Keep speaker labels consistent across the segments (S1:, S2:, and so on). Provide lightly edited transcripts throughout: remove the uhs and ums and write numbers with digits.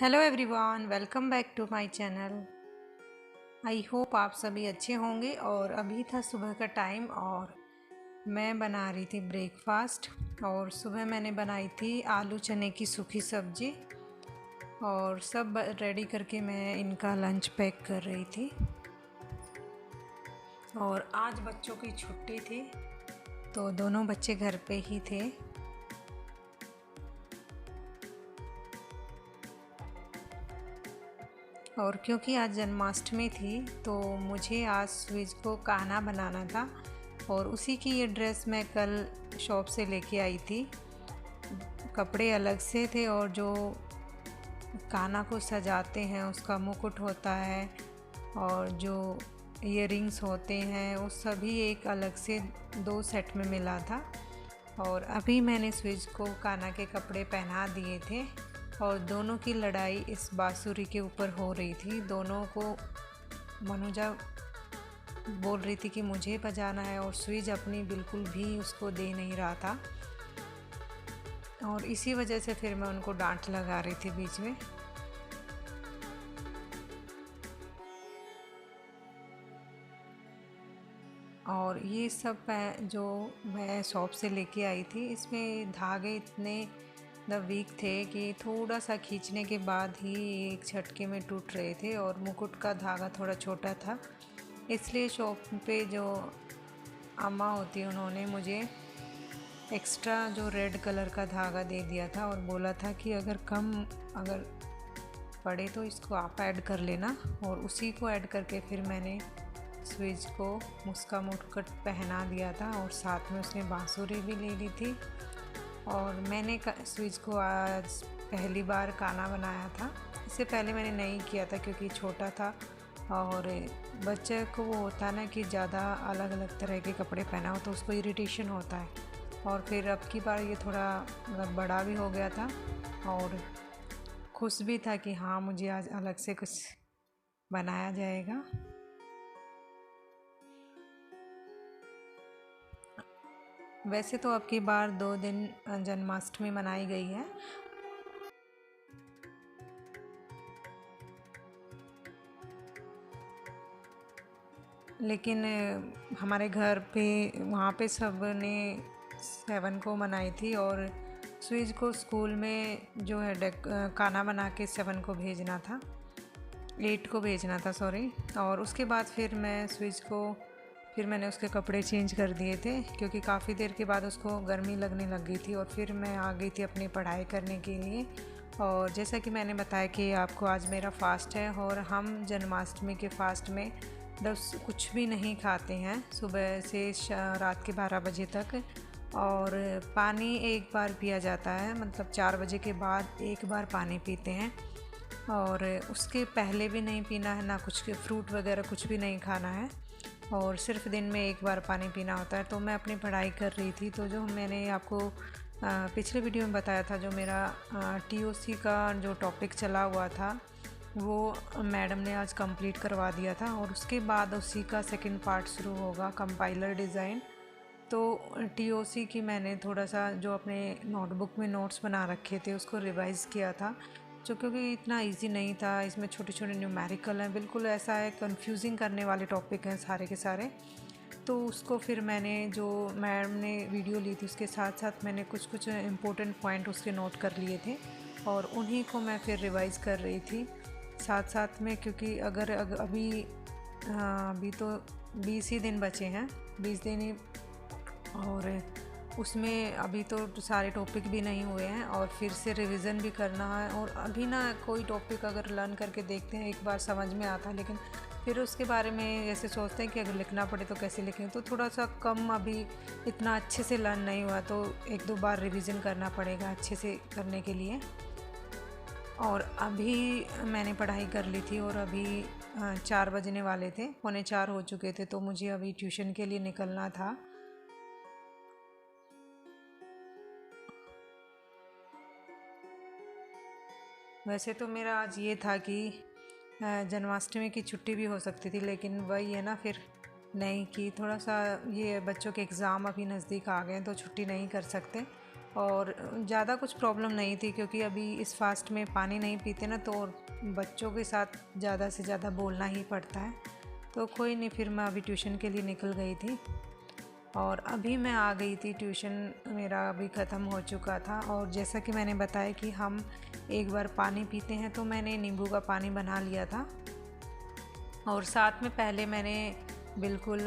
S1: Hello everyone, welcome back to my channel. I hope आप सभी अच्छे होंगे। और अभी था सुबह का टाइम और मैं बना रही थी ब्रेकफास्ट। और सुबह मैंने बनाई थी आलू चने की सूखी सब्जी और सब रेडी करके मैं इनका लंच पैक कर रही थी। और आज बच्चों की छुट्टी थी तो दोनों बच्चे घर पे ही थे। और क्योंकि आज जन्माष्टमी थी तो मुझे आज स्वीज को कान्हा बनाना था और उसी की ये ड्रेस मैं कल शॉप से लेके आई थी। कपड़े अलग से थे और जो कान्हा को सजाते हैं उसका मुकुट होता है और जो इयररिंग्स होते हैं वो सभी एक अलग से 2 सेट में मिला था। और अभी मैंने स्विच को कान्हा के कपड़े पहना दिए थे और दोनों की लड़ाई इस बांसुरी के ऊपर हो रही थी। दोनों को मनुजा बोल रही थी कि मुझे बजाना है और स्विच अपनी बिल्कुल भी उसको दे नहीं रहा था और इसी वजह से फिर मैं उनको डांट लगा रही थी बीच में। और ये सब जो मैं शॉप से लेके आई थी इसमें धागे इतने वीक थे कि थोड़ा सा खींचने के बाद ही एक झटके में टूट रहे थे और मुकुट का धागा थोड़ा छोटा था। इसलिए शॉप पे जो अम्मा होती उन्होंने मुझे एक्स्ट्रा जो रेड कलर का धागा दे दिया था और बोला था कि अगर पड़े तो इसको आप ऐड कर लेना। और उसी को ऐड करके फिर मैंने स्विच को उसका मुकुट पहना दिया था और साथ में उसने बांसुरी भी ले ली थी। और मैंने स्विच को आज पहली बार कान्हा बनाया था। इससे पहले मैंने नहीं किया था क्योंकि छोटा था और बच्चे को वो होता है ना कि ज़्यादा अलग अलग तरह के कपड़े पहना हो तो उसको इरिटेशन होता है। और फिर अब की बार ये थोड़ा बड़ा भी हो गया था और खुश भी था कि हाँ मुझे आज अलग से कुछ बनाया जाएगा। वैसे तो अब की बार 2 दिन जन्माष्टमी मनाई गई है, लेकिन हमारे घर पे वहाँ पे सब ने 7 को मनाई थी और स्विच को स्कूल में जो है खाना बना के 7 को भेजना था, 8 को भेजना था सॉरी। और उसके बाद फिर मैंने उसके कपड़े चेंज कर दिए थे क्योंकि काफ़ी देर के बाद उसको गर्मी लगने लग गई थी और फिर मैं आ गई थी अपनी पढ़ाई करने के लिए। और जैसा कि मैंने बताया कि आपको आज मेरा फ़ास्ट है और हम जन्माष्टमी के फ़ास्ट में कुछ भी नहीं खाते हैं सुबह से रात के 12 बजे तक। और पानी एक बार पिया जाता है, मतलब 4 बजे के बाद एक बार पानी पीते हैं और उसके पहले भी नहीं पीना है, ना कुछ फ्रूट वगैरह कुछ भी नहीं खाना है और सिर्फ दिन में एक बार पानी पीना होता है। तो मैं अपनी पढ़ाई कर रही थी तो जो मैंने आपको पिछले वीडियो में बताया था, जो मेरा टीओसी का जो टॉपिक चला हुआ था वो मैडम ने आज कंप्लीट करवा दिया था और उसके बाद उसी का सेकंड पार्ट शुरू होगा, कंपाइलर डिज़ाइन। तो टीओसी की मैंने थोड़ा सा जो अपने नोटबुक में नोट्स बना रखे थे उसको रिवाइज़ किया था, जो क्योंकि इतना इजी नहीं था। इसमें छोटे छोटे न्यूमेरिकल हैं, बिल्कुल ऐसा है कंफ्यूजिंग करने वाले टॉपिक हैं सारे के सारे। तो उसको फिर मैंने जो मैम ने वीडियो ली थी उसके साथ साथ मैंने कुछ कुछ इम्पोर्टेंट पॉइंट उसके नोट कर लिए थे और उन्हीं को मैं फिर रिवाइज़ कर रही थी साथ साथ में। क्योंकि अगर अभी तो 20 ही दिन बचे हैं, 20 दिन ही, और उसमें अभी तो सारे टॉपिक भी नहीं हुए हैं और फिर से रिवीजन भी करना है। और अभी ना कोई टॉपिक अगर लर्न करके देखते हैं एक बार समझ में आता है, लेकिन फिर उसके बारे में जैसे सोचते हैं कि अगर लिखना पड़े तो कैसे लिखें, तो थोड़ा सा कम अभी इतना अच्छे से लर्न नहीं हुआ तो 1-2 बार रिवीजन करना पड़ेगा अच्छे से करने के लिए। और अभी मैंने पढ़ाई कर ली थी और अभी 4 बजने वाले थे, 3:45 हो चुके थे, तो मुझे अभी ट्यूशन के लिए निकलना था। वैसे तो मेरा आज ये था कि जन्माष्टमी की छुट्टी भी हो सकती थी, लेकिन वही है ना, फिर नहीं की। थोड़ा सा ये बच्चों के एग्ज़ाम अभी नज़दीक आ गए हैं तो छुट्टी नहीं कर सकते, और ज़्यादा कुछ प्रॉब्लम नहीं थी, क्योंकि अभी इस फास्ट में पानी नहीं पीते ना, तो बच्चों के साथ ज़्यादा से ज़्यादा बोलना ही पड़ता है। तो कोई नहीं, फिर मैं अभी ट्यूशन के लिए निकल गई थी और अभी मैं आ गई थी। ट्यूशन मेरा अभी ख़त्म हो चुका था और जैसा कि मैंने बताया कि हम एक बार पानी पीते हैं, तो मैंने नींबू का पानी बना लिया था और साथ में पहले मैंने बिल्कुल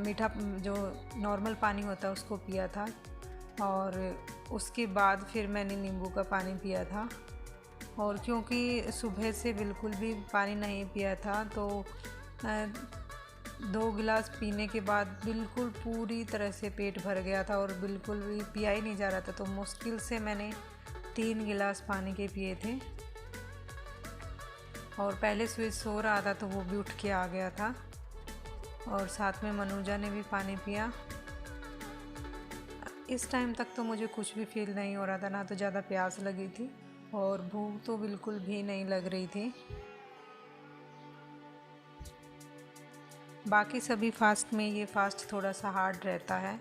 S1: मीठा जो नॉर्मल पानी होता है उसको पिया था और उसके बाद फिर मैंने नींबू का पानी पिया था। और क्योंकि सुबह से बिल्कुल भी पानी नहीं पिया था, तो 2 गिलास पीने के बाद बिल्कुल पूरी तरह से पेट भर गया था और बिल्कुल भी पिया ही नहीं जा रहा था। तो मुश्किल से मैंने 3 गिलास पानी के पिए थे और पहले स्विच सो रहा था तो वो भी उठ के आ गया था और साथ में मनुजा ने भी पानी पिया। इस टाइम तक तो मुझे कुछ भी फील नहीं हो रहा था, ना तो ज़्यादा प्यास लगी थी और भूख तो बिल्कुल भी नहीं लग रही थी। बाकी सभी फास्ट में ये फास्ट थोड़ा सा हार्ड रहता है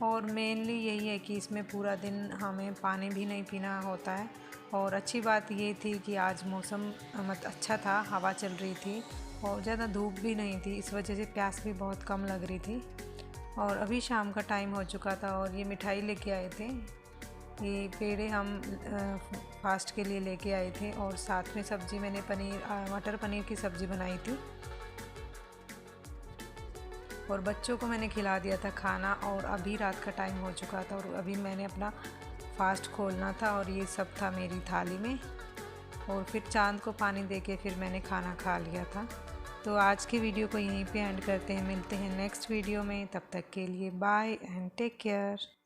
S1: और मेनली यही है कि इसमें पूरा दिन हमें पानी भी नहीं पीना होता है। और अच्छी बात ये थी कि आज मौसम अच्छा था, हवा चल रही थी और ज़्यादा धूप भी नहीं थी, इस वजह से प्यास भी बहुत कम लग रही थी। और अभी शाम का टाइम हो चुका था और ये मिठाई लेके आए थे, ये पेड़े हम फास्ट के लिए लेके आए थे और साथ में सब्ज़ी मैंने मटर पनीर की सब्ज़ी बनाई थी और बच्चों को मैंने खिला दिया था खाना। और अभी रात का टाइम हो चुका था और अभी मैंने अपना फास्ट खोलना था और ये सब था मेरी थाली में और फिर चांद को पानी देके फिर मैंने खाना खा लिया था। तो आज की वीडियो को यहीं पे एंड करते हैं, मिलते हैं नेक्स्ट वीडियो में, तब तक के लिए बाय एंड टेक केयर।